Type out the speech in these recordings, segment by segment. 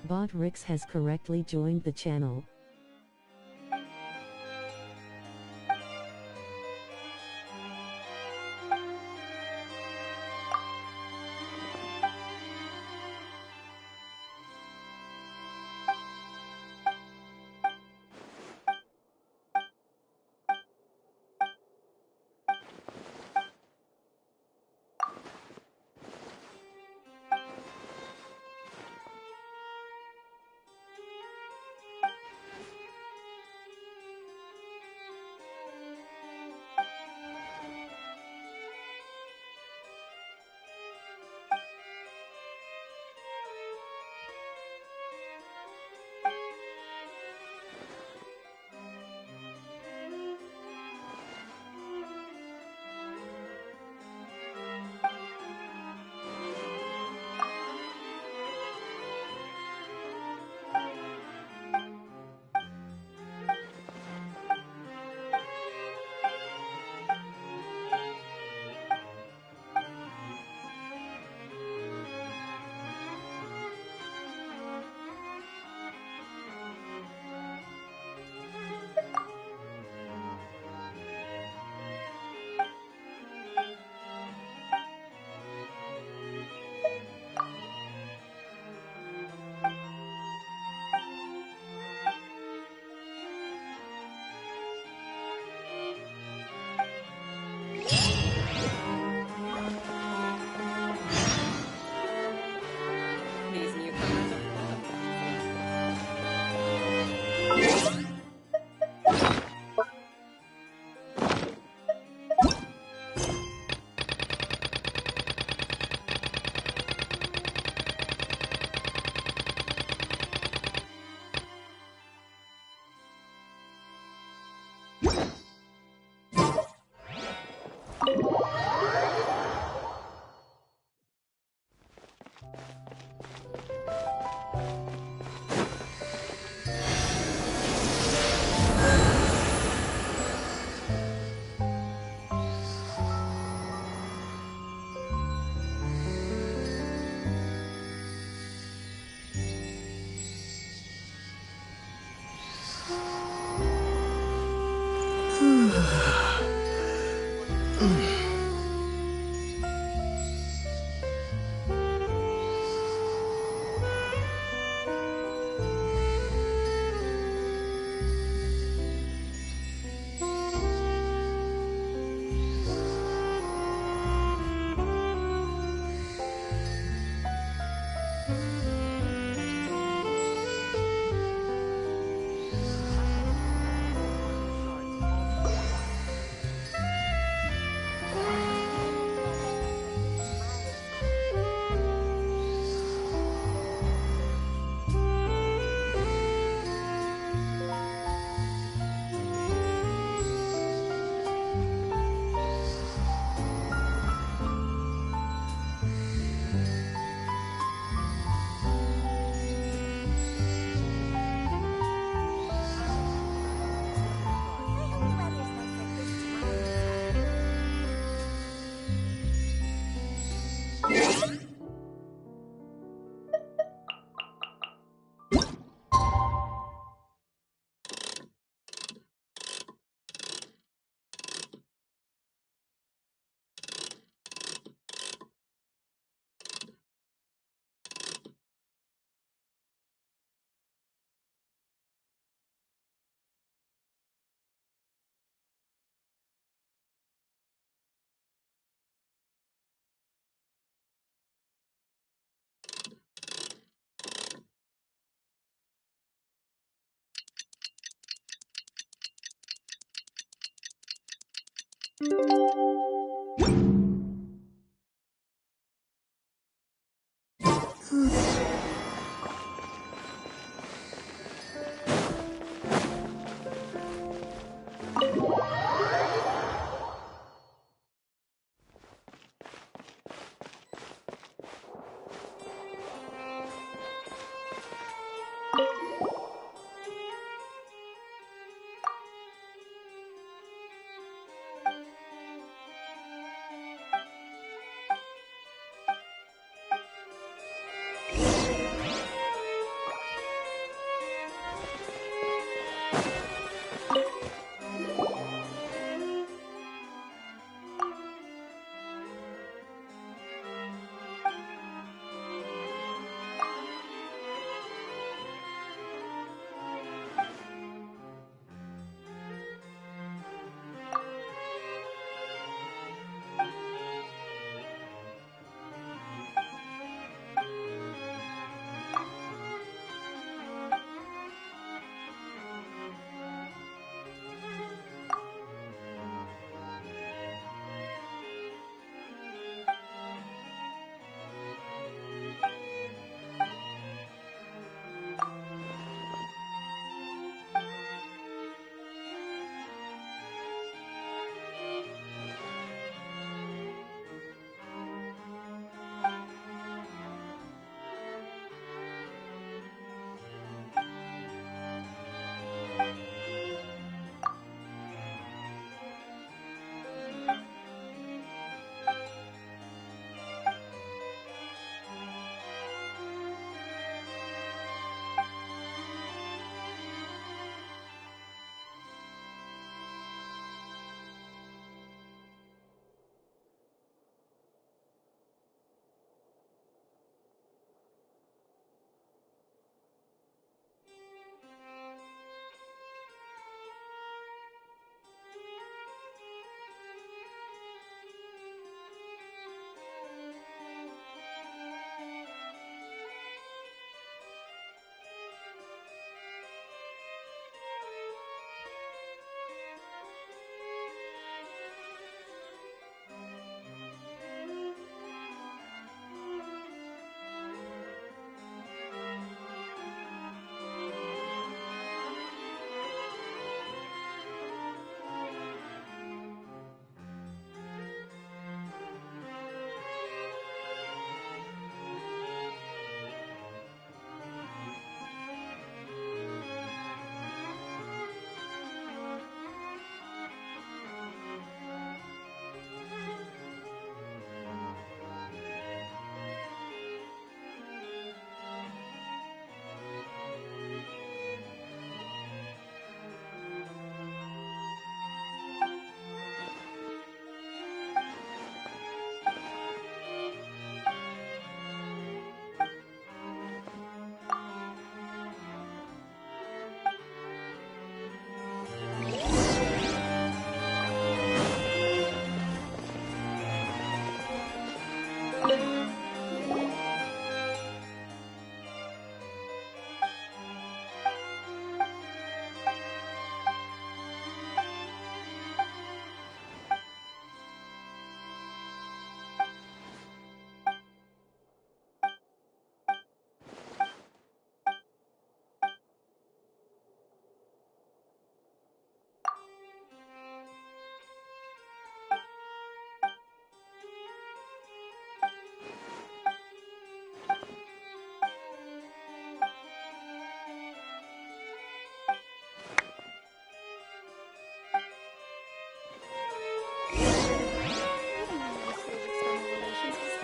Bot Rix has correctly joined the channel. These newcomers are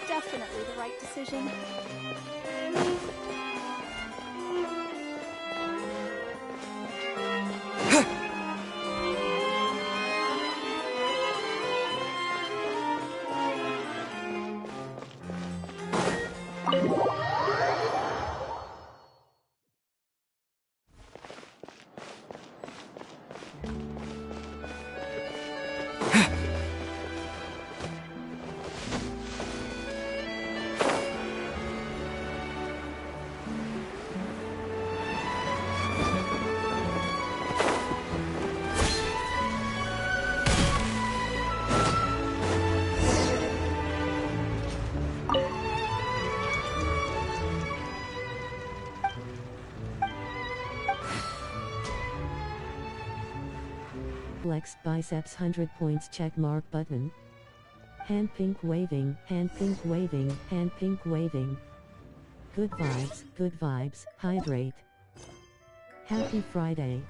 Definitely the right decision. Flex biceps 100 points check mark button. Hand pink waving, hand pink waving, hand pink waving. Good vibes, hydrate. Happy Friday.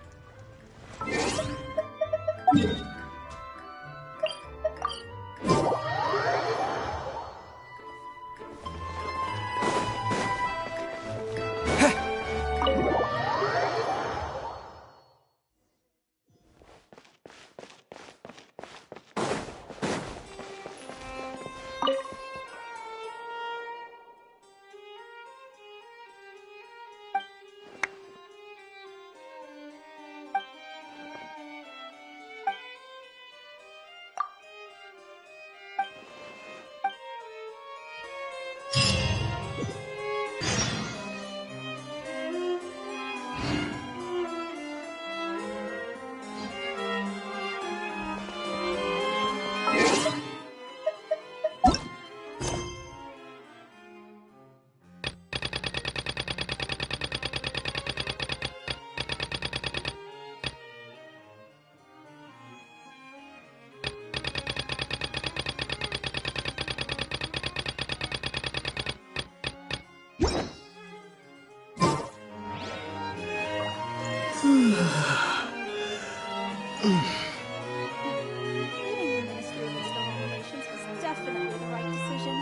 Leaving the Ministry of External Relations was definitely the right decision.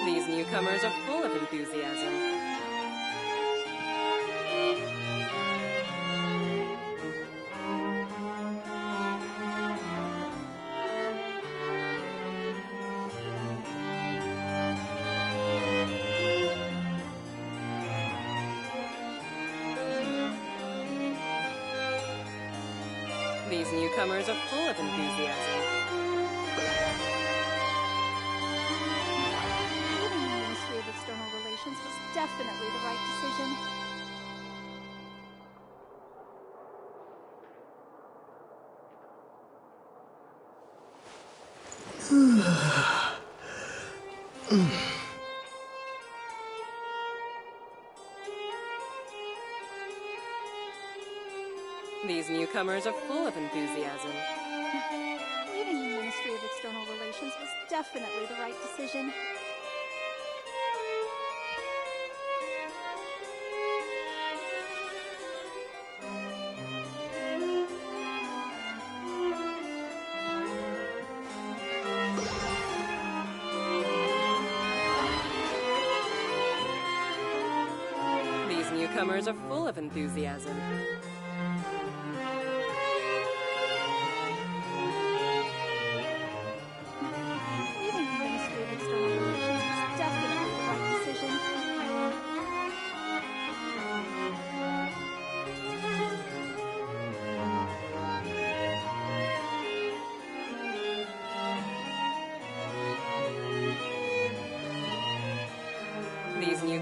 These newcomers are full of enthusiasm. These newcomers are full of enthusiasm. Leaving the Ministry of External Relations was definitely the right decision. These newcomers are full of enthusiasm. Leaving the Ministry of External Relations was definitely the right decision. These newcomers are full of enthusiasm. Leaving the Ministry of External Relations was definitely the right decision.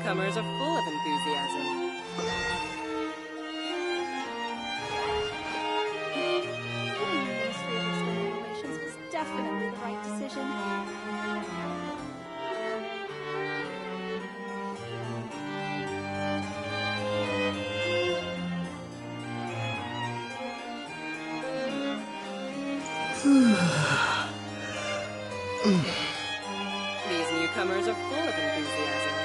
newcomers are full of enthusiasm. Leaving the Ministry of External Relations was definitely the right decision. These newcomers are full of enthusiasm.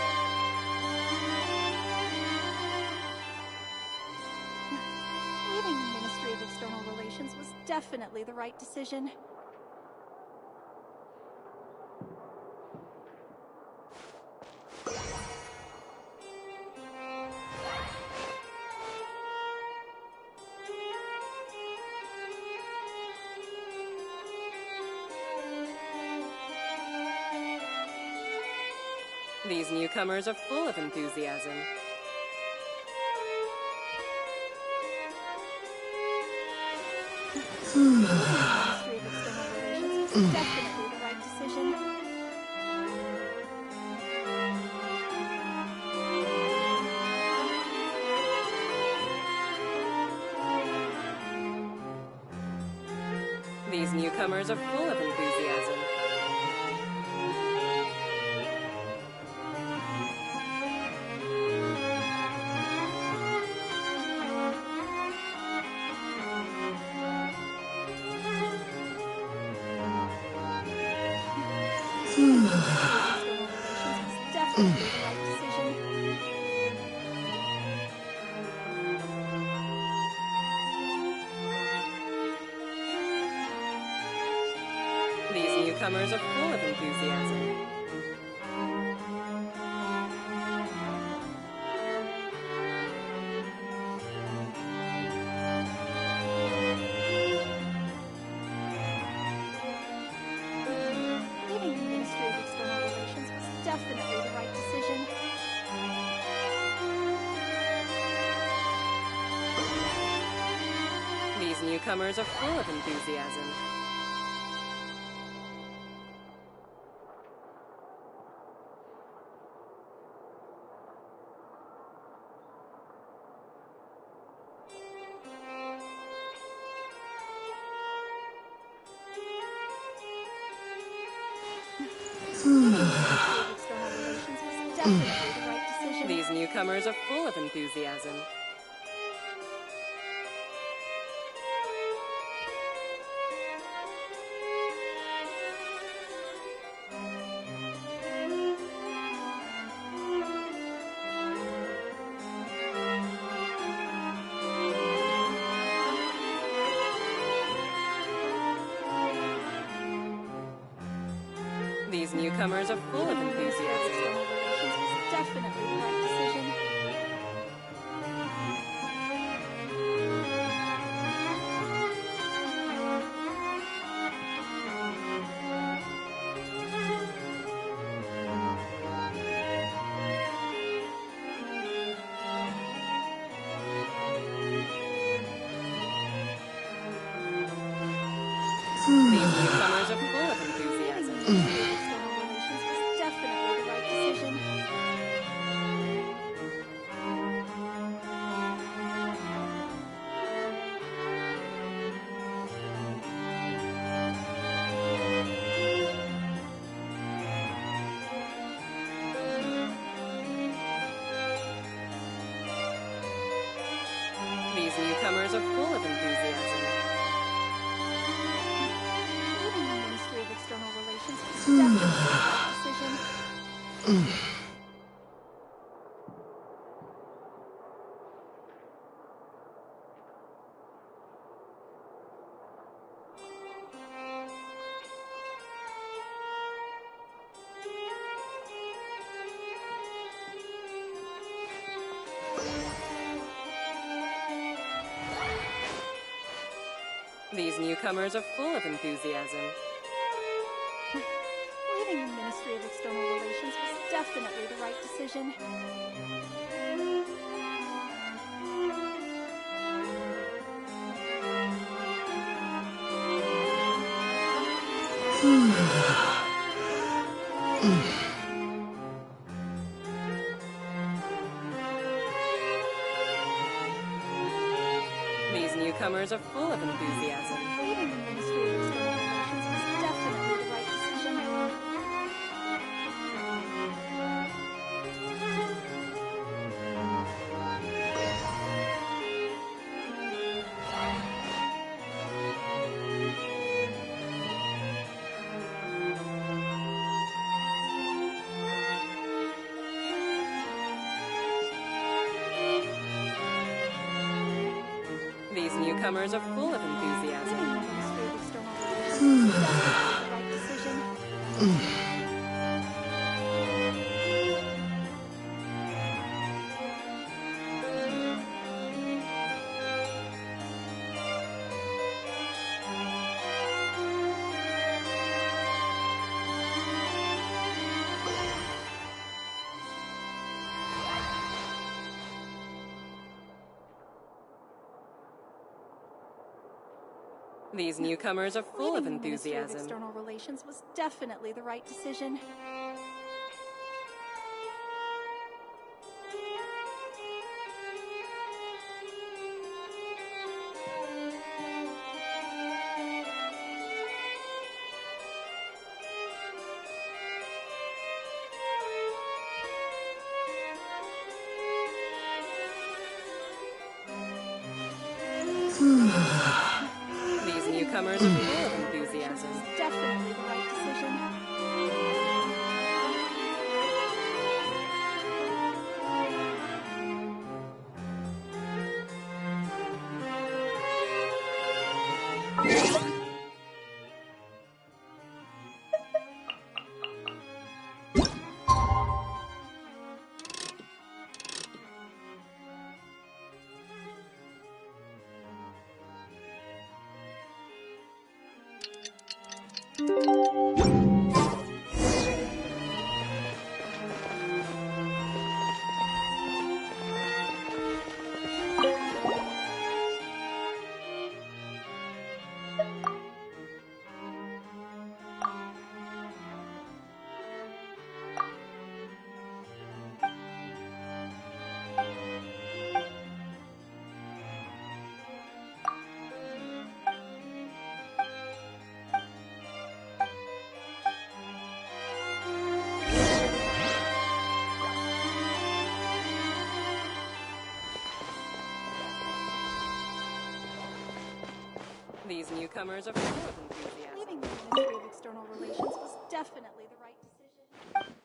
Leaving the Ministry of External Relations was definitely the right decision. These newcomers are full of enthusiasm. Leaving the Ministry of External Relations was definitely the right decision. These newcomers are full of enthusiasm. External Relations was definitely the right decision. These newcomers are full of enthusiasm. Leaving the Ministry of External Relations was definitely the right decision. These newcomers are full of enthusiasm. Ministry of External Relations was definitely the right decision. These newcomers are full of enthusiasm. These newcomers are full of enthusiasm. External Relations was definitely the right decision. These newcomers are full of enthusiasm. Ministry of External Relations was definitely the right decision. These newcomers are full of enthusiasm. Leaving the Ministry of External Relations was definitely the right decision. These newcomers are full of enthusiasm. Leaving the Ministry of External Relations was definitely the right decision. newcomers are full of enthusiasm. Leaving the Ministry of External Relations was definitely the right decision. These newcomers are full of enthusiasm. Leaving the Ministry of External Relations was definitely the right decision. These newcomers are full of Leaving the Ministry of enthusiasm. External Relations was definitely the right decision. These newcomers are full of enthusiasm. Definitely the right decision. These newcomers are full of enthusiasm. Leaving the Ministry of External Relations was definitely the right decision.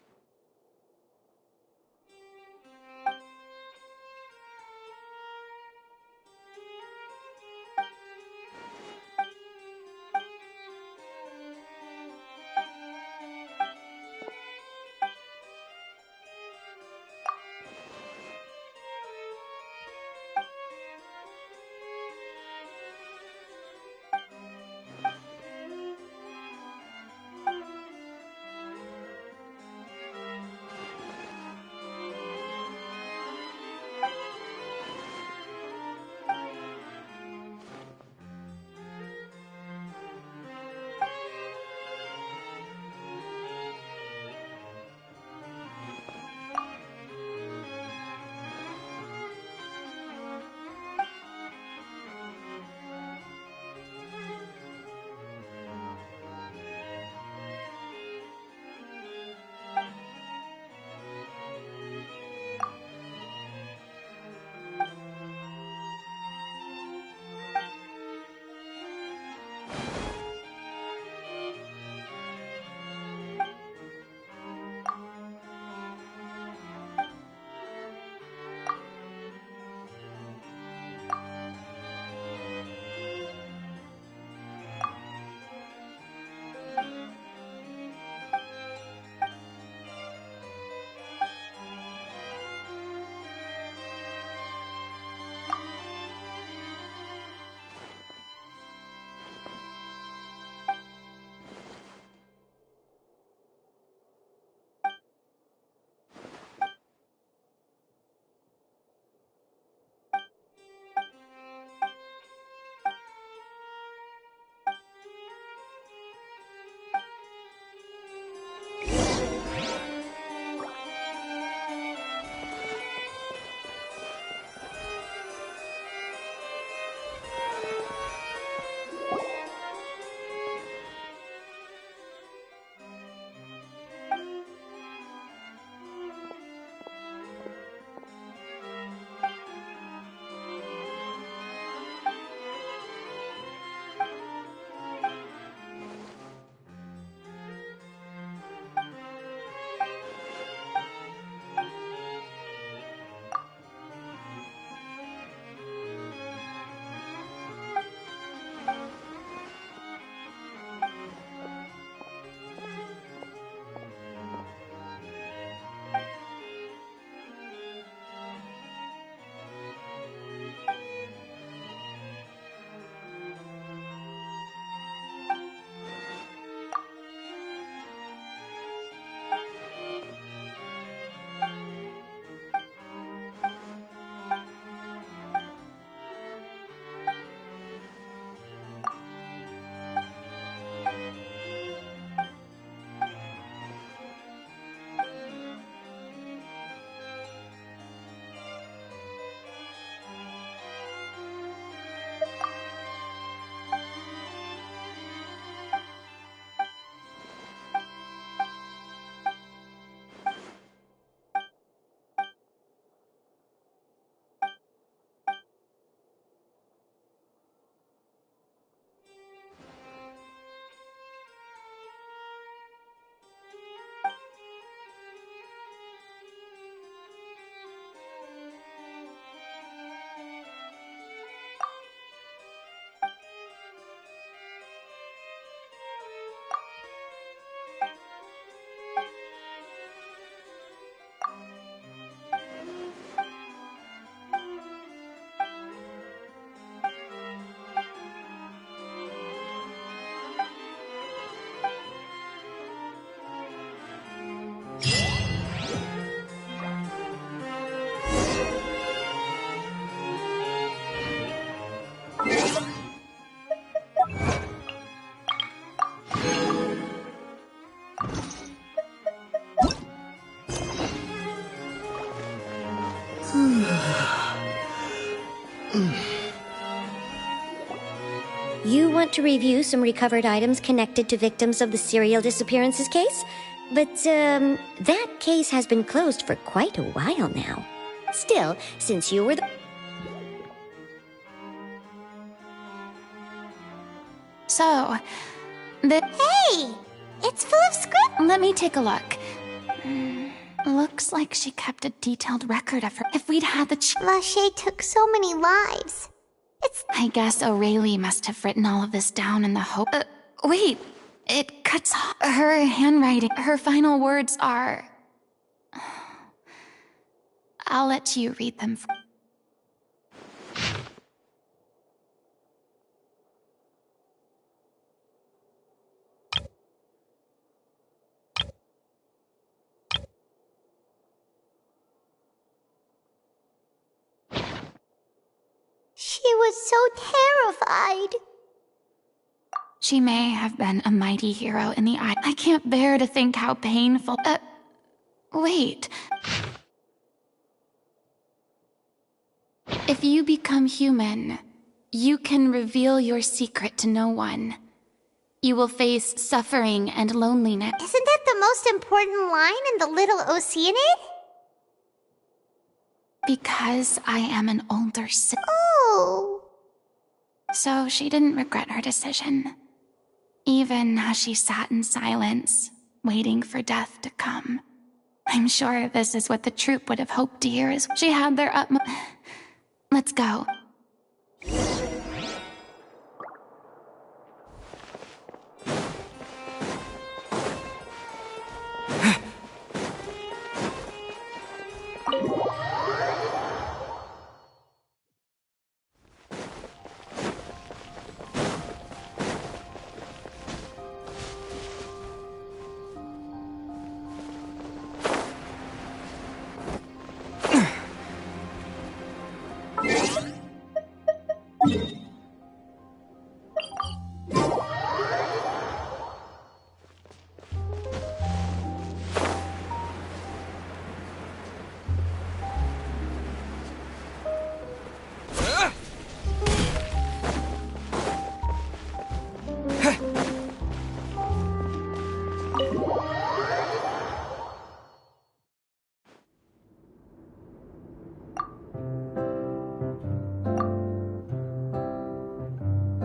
You want to review some recovered items connected to victims of the serial disappearances case? But, that case has been closed for quite a while now. Still, since you were the... So, Hey! It's full of script! Let me take a look. Looks like she kept a detailed record of her. If we'd had the Lachey took so many lives. I guess O'Reilly must have written all of this down in the hope... wait! It cuts off her handwriting. Her final words are... I'll let you read them. She was so terrified. She may have been a mighty hero in the eye. I can't bear to think how painful... wait. If you become human, you can reveal your secret to no one. You will face suffering and loneliness. Isn't that the most important line in the Little Oceanid? Because I am an older sister. Oh. So she didn't regret her decision. Even as she sat in silence, waiting for death to come. I'm sure this is what the troupe would have hoped to hear as she had their utmost... Let's go.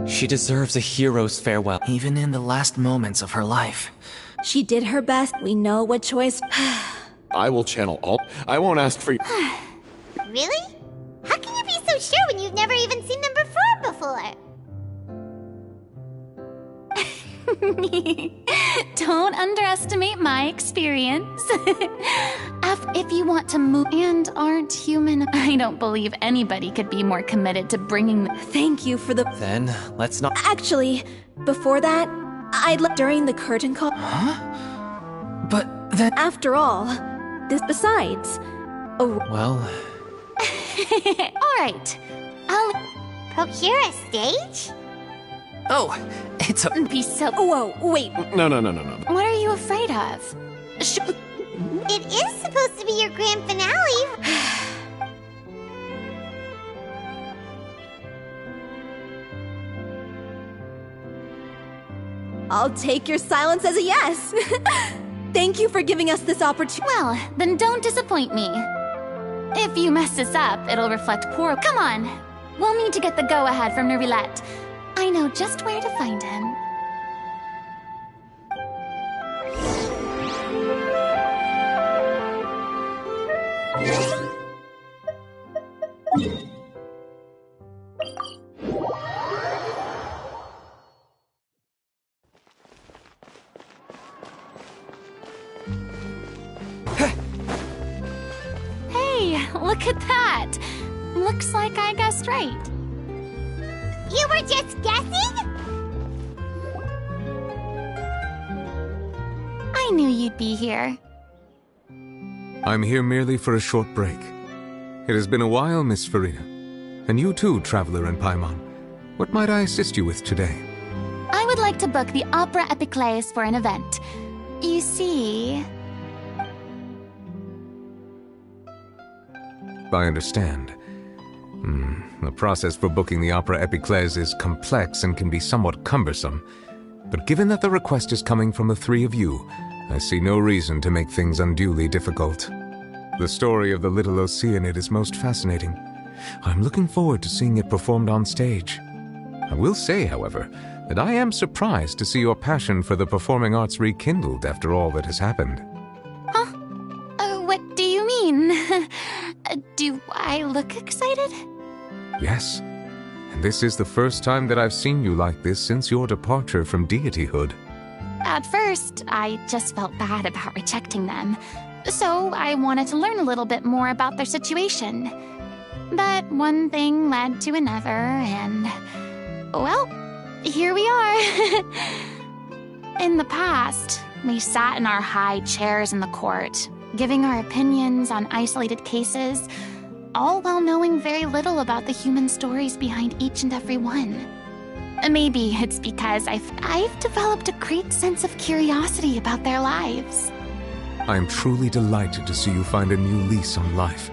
She deserves a hero's farewell. Even in the last moments of her life. She did her best. We know what choice... I will channel all. I won't ask for... Really? How can you be so sure when you've never even seen them perform before? Don't underestimate my experience. If you want to move and aren't human, I don't believe anybody could be more committed to bringing... Thank you for the... Then, let's not... Actually, before that, I'd like during the curtain call... Huh? But then... After all, this besides... Well... Alright, I'll... Procure a stage? Oh, it's a... Be so... Whoa, wait. No. What are you afraid of? It is supposed to be your grand finale. I'll take your silence as a yes. Thank you for giving us this opportunity. Well, then don't disappoint me. If you mess this up, it'll reflect poor... Come on! We'll need to get the go-ahead from Nerulette. I know just where to find him. Hey, look at that! Looks like I guessed right. You were just guessing? I knew you'd be here. I'm here merely for a short break. It has been a while, Miss Farina. And you too, Traveler and Paimon. What might I assist you with today? I would like to book the Opera Epiclese for an event. You see... I understand. The process for booking the Opera Epiclese is complex and can be somewhat cumbersome. But given that the request is coming from the three of you, I see no reason to make things unduly difficult. The story of the little Oceanid is most fascinating. I'm looking forward to seeing it performed on stage. I will say, however, that I am surprised to see your passion for the performing arts rekindled after all that has happened. Huh? What do you mean? Do I look excited? Yes. And this is the first time that I've seen you like this since your departure from deityhood. At first, I just felt bad about rejecting them. So I wanted to learn a little bit more about their situation. But one thing led to another, and... well, here we are. In the past, we sat in our high chairs in the court, giving our opinions on isolated cases, all while knowing very little about the human stories behind each and every one. Maybe it's because I've developed a great sense of curiosity about their lives. I am truly delighted to see you find a new lease on life.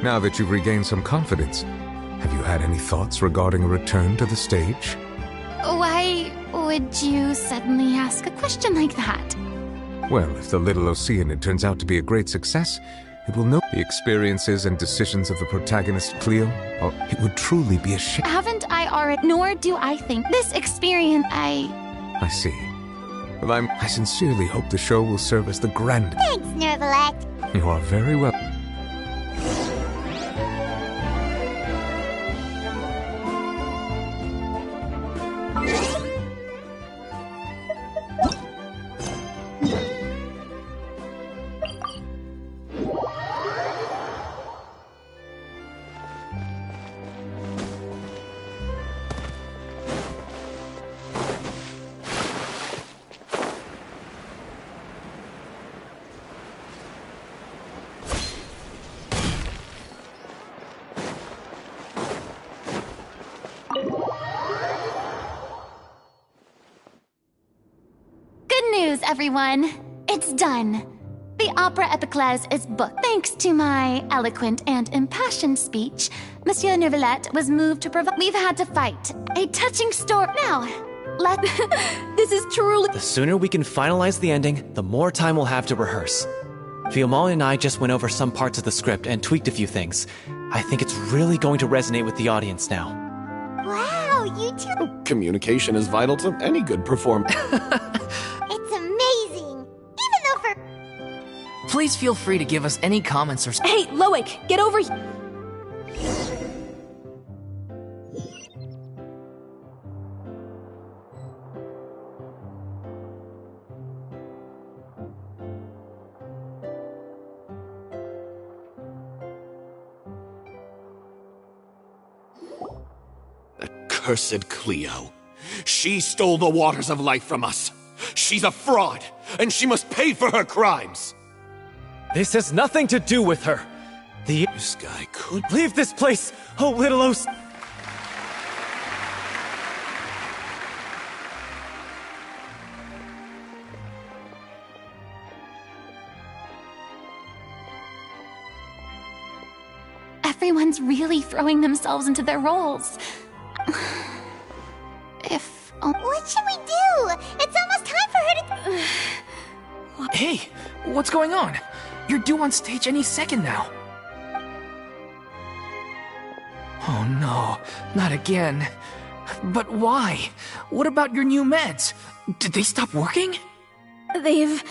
Now that you've regained some confidence, have you had any thoughts regarding a return to the stage? Why would you suddenly ask a question like that? Well, if the little Oceanid turns out to be a great success, it will know the experiences and decisions of the protagonist Cleo, or it would truly be a shame. Haven't I already? Nor do I think this experience I see. Well, I sincerely hope the show will serve as the grand... Thanks, Nervalect. You are very well... everyone. It's done. The Opera Epiclese is booked. Thanks to my eloquent and impassioned speech, Monsieur Neuvillette was moved to provide... We've had to fight. A touching story. Now, This is truly... The sooner we can finalize the ending, the more time we'll have to rehearse. Fiamma and I just went over some parts of the script and tweaked a few things. I think it's really going to resonate with the audience now. Wow, you two... Communication is vital to any good performance. It's amazing! Even though for... Please feel free to give us any comments or... Hey, Loic, get over here! Cursed Cleo. She stole the waters of life from us. She's a fraud, and she must pay for her crimes. This has nothing to do with her. This guy could... Leave this place, oh little Os... everyone's really throwing themselves into their roles. What should we do? It's almost time for her to... Hey, what's going on? You're due on stage any second now. Oh no, not again. But why? What about your new meds? Did they stop working? They've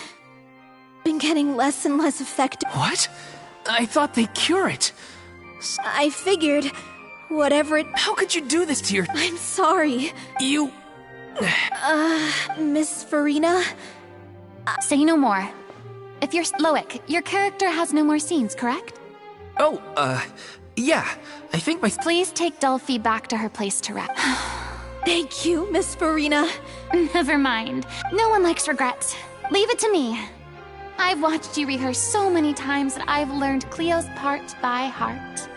been getting less and less effective. What? I thought they cure it. I figured, whatever it... How could you do this to your... I'm sorry. You... Miss Farina? Say no more. If you're Loic, your character has no more scenes, correct? Oh, yeah. I think my... Please take Delphi back to her place to rest. Thank you, Miss Farina. Never mind. No one likes regrets. Leave it to me. I've watched you rehearse so many times that I've learned Cleo's part by heart.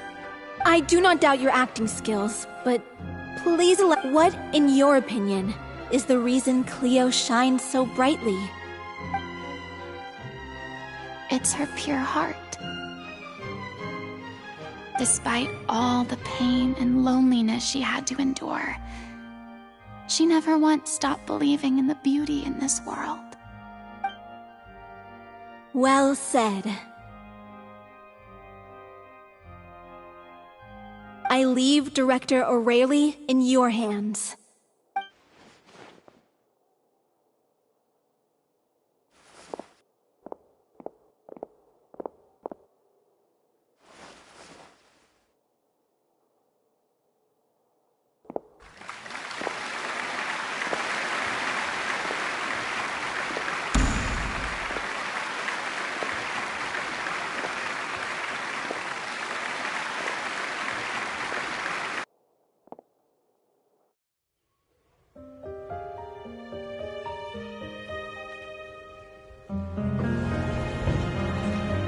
I do not doubt your acting skills, but please what, in your opinion, is the reason Cleo shines so brightly? It's her pure heart. Despite all the pain and loneliness she had to endure, she never once stopped believing in the beauty in this world. Well said. I leave Director O'Reilly in your hands.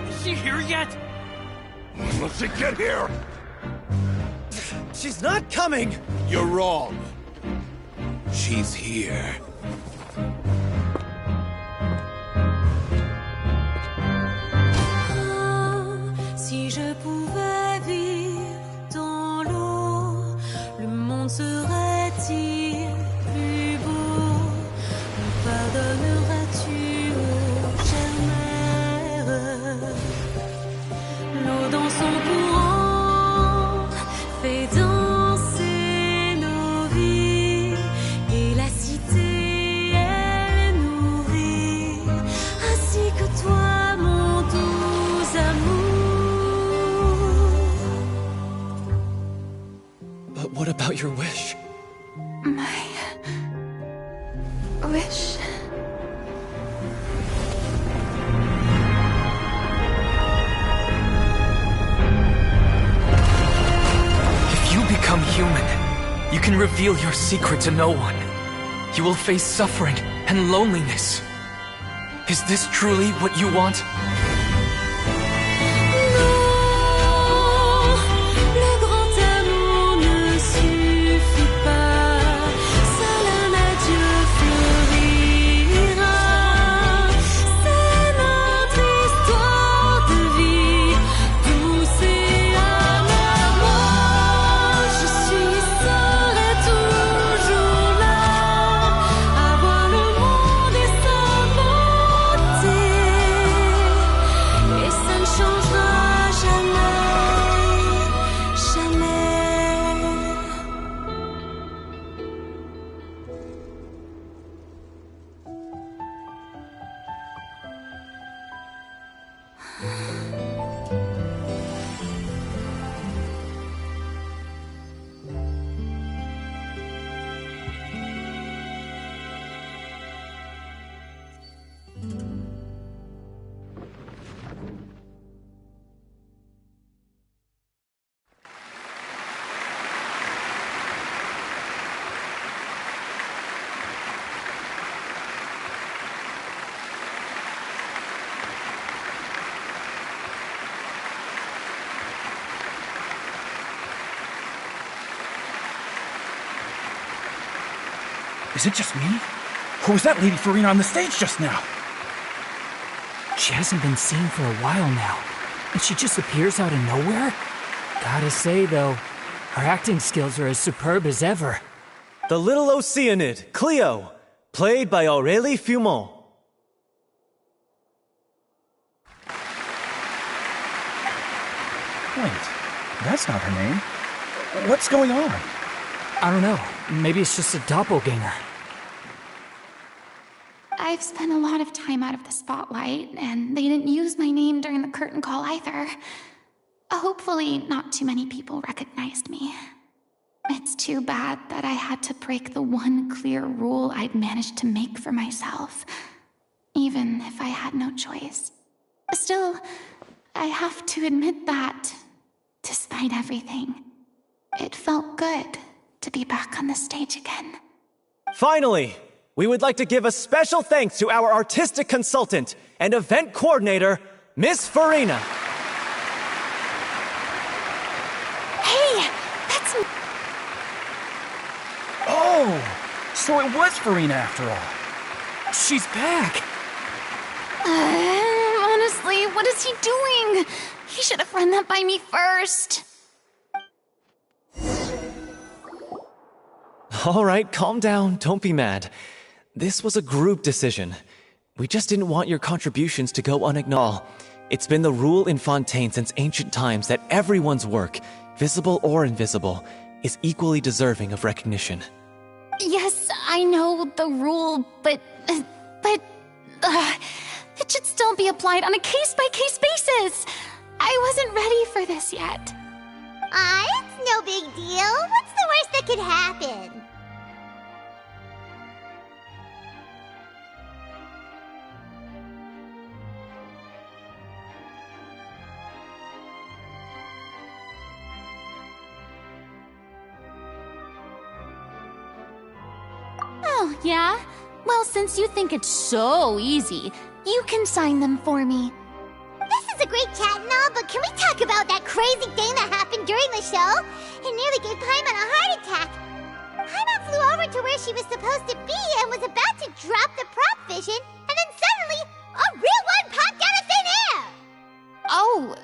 Is she here yet? When will she get here? She's not coming! You're wrong. She's here. Si je pouvais vivre dans l'eau, le monde serait-il plus beau? Me pardonneras-tu, ô chère mère? L'eau dans son courant fait danser nos vies, et la cité est nourrie, ainsi que toi, mon doux amour. But what about your wish? My wish. If you become human, you can reveal your secret to no one. You will face suffering and loneliness. Is this truly what you want? Le grand amour ne suffit pas, seul un adieu fleurira. C'est notre histoire de vie, douce et amère. Moi, je serai toujours là, à voir le monde et sa beauté, et ça ne changera jamais, jamais. Is it just me? Or was that Lady Farina on the stage just now? She hasn't been seen for a while now, and she just appears out of nowhere? Gotta say, though, her acting skills are as superb as ever. The little Oceanid, Cleo, played by Aurélie Fumont. Wait, that's not her name. What's going on? I don't know. Maybe it's just a doppelganger. I've spent a lot of time out of the spotlight, and they didn't use my name during the curtain call either. Hopefully, not too many people recognized me. It's too bad that I had to break the one clear rule I'd managed to make for myself, even if I had no choice. Still, I have to admit that, despite everything, it felt good to be back on the stage again. Finally, we would like to give a special thanks to our artistic consultant and event coordinator, Miss Farina. Hey, that's... Oh, so it was Farina after all. She's back! Honestly, what is he doing? He should have run that by me first. All right, calm down. Don't be mad. This was a group decision. We just didn't want your contributions to go unacknowledged. It's been the rule in Fontaine since ancient times that everyone's work, visible or invisible, is equally deserving of recognition. Yes, I know the rule, but it should still be applied on a case-by-case basis. I wasn't ready for this yet. It's no big deal. What's the worst that could happen? Oh, yeah? Well, since you think it's so easy, you can sign them for me. This is a great chat and all, but can we talk about that crazy thing that happened during the show? It nearly gave Paimon a heart attack. Paimon flew over to where she was supposed to be and was about to drop the prop vision, and then suddenly, a real one popped out of thin air! Oh,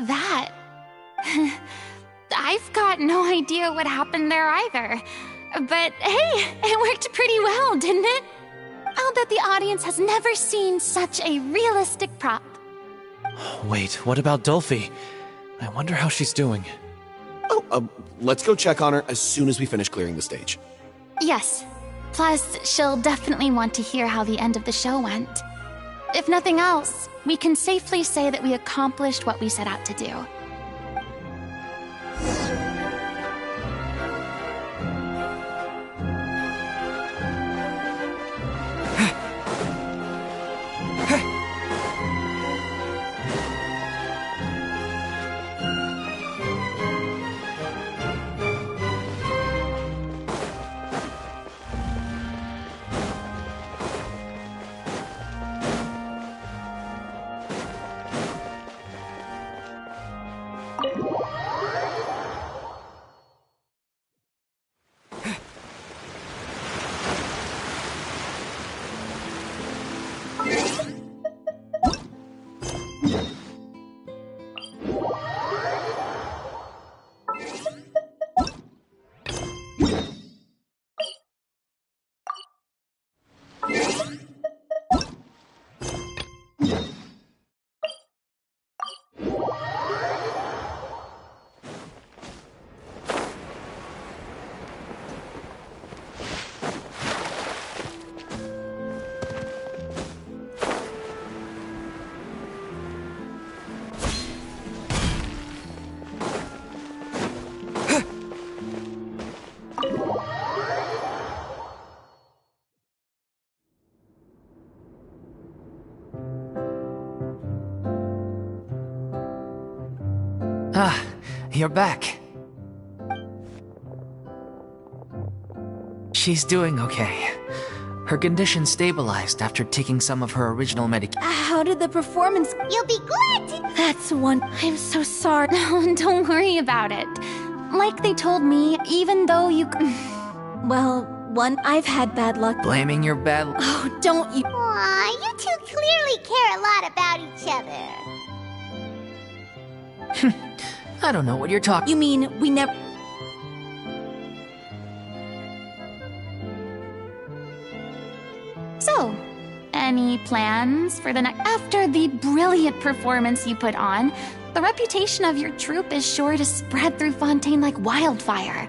that. I've got no idea what happened there either. But hey, it worked pretty well, didn't it? I'll bet the audience has never seen such a realistic prop. Wait, what about Dolphy? I wonder how she's doing. Oh, let's go check on her as soon as we finish clearing the stage. Yes. Plus, she'll definitely want to hear how the end of the show went. If nothing else, we can safely say that we accomplished what we set out to do. Ah, you're back. She's doing okay. Her condition stabilized after taking some of her original medication. How did the performance... You'll be good! That's one... I'm so sorry. No, don't worry about it. Like they told me, even though you... Well, one, I've had bad luck. Blaming your bad... Oh, don't you... Aw, you two clearly care a lot about each other. I don't know what you're talking... You mean we never... So, any plans for the next... After the brilliant performance you put on, the reputation of your troupe is sure to spread through Fontaine like wildfire.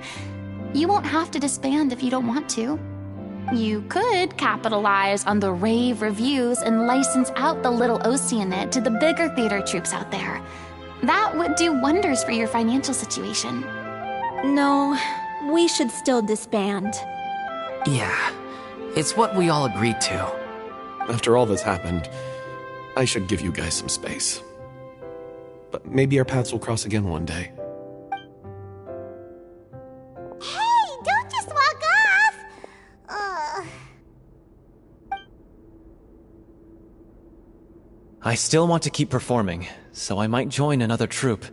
You won't have to disband if you don't want to. You could capitalize on the rave reviews and license out the Little Oceanid to the bigger theater troupes out there. That would do wonders for your financial situation. No, we should still disband. Yeah, it's what we all agreed to. After all that's happened, I should give you guys some space. But maybe our paths will cross again one day. Hey, don't just walk off! I still want to keep performing, so I might join another troupe.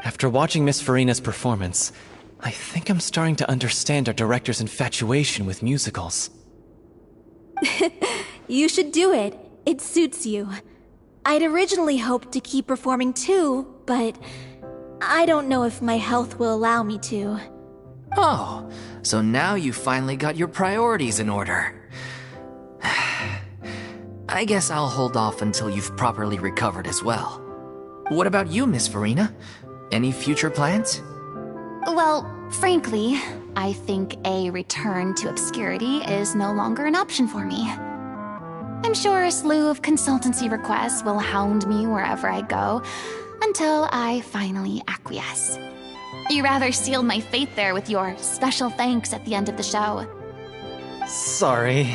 After watching Miss Farina's performance, I think I'm starting to understand our director's infatuation with musicals. You should do it. It suits you. I'd originally hoped to keep performing too, but I don't know if my health will allow me to. Oh, so now you finally got your priorities in order. I guess I'll hold off until you've properly recovered as well. What about you, Miss Farina? Any future plans? Well, frankly, I think a return to obscurity is no longer an option for me. I'm sure a slew of consultancy requests will hound me wherever I go, until I finally acquiesce. You rather sealed my fate there with your special thanks at the end of the show. Sorry.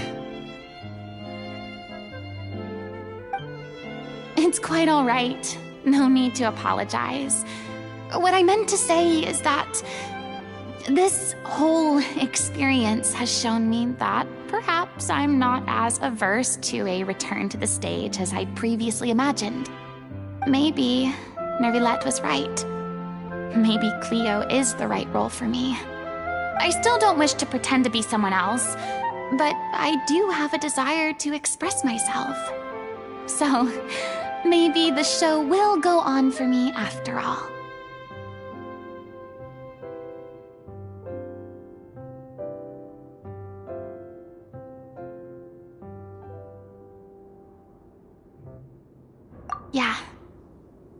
It's quite all right. No need to apologize. What I meant to say is that this whole experience has shown me that perhaps I'm not as averse to a return to the stage as I'd previously imagined. Maybe Nervilette was right. Maybe Cleo is the right role for me. I still don't wish to pretend to be someone else, but I do have a desire to express myself. So, maybe the show will go on for me after all. Yeah.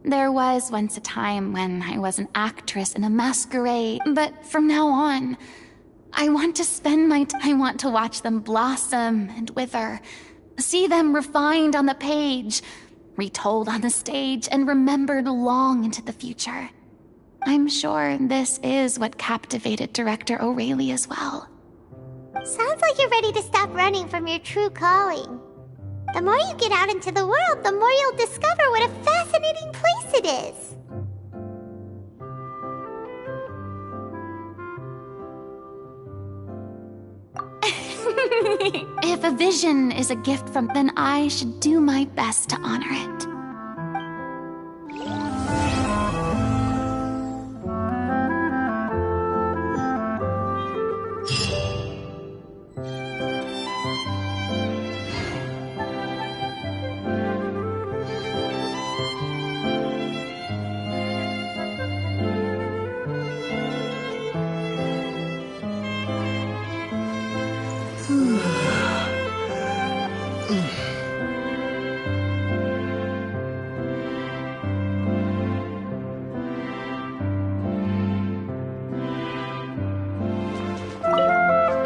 There was once a time when I was an actress in a masquerade, but from now on, I want to watch them blossom and wither, see them refined on the page, retold on the stage, and remembered long into the future. I'm sure this is what captivated director O'Reilly as well. Sounds like you're ready to stop running from your true calling. The more you get out into the world, the more you'll discover what a fascinating place it is. If a vision is a gift from, then I should do my best to honor it.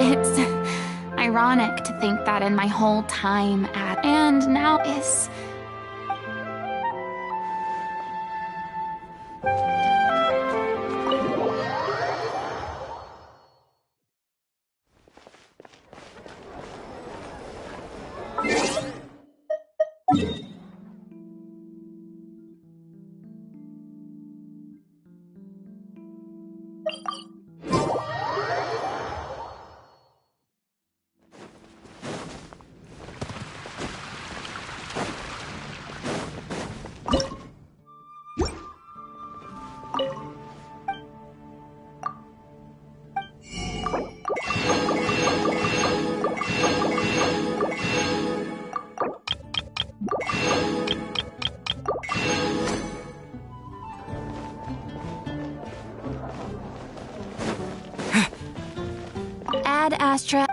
It's ironic to think that in my whole time and now is... Ad Astra.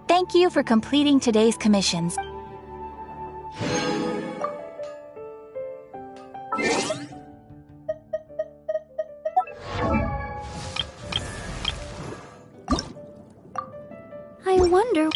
Thank you for completing today's commissions. I wonder...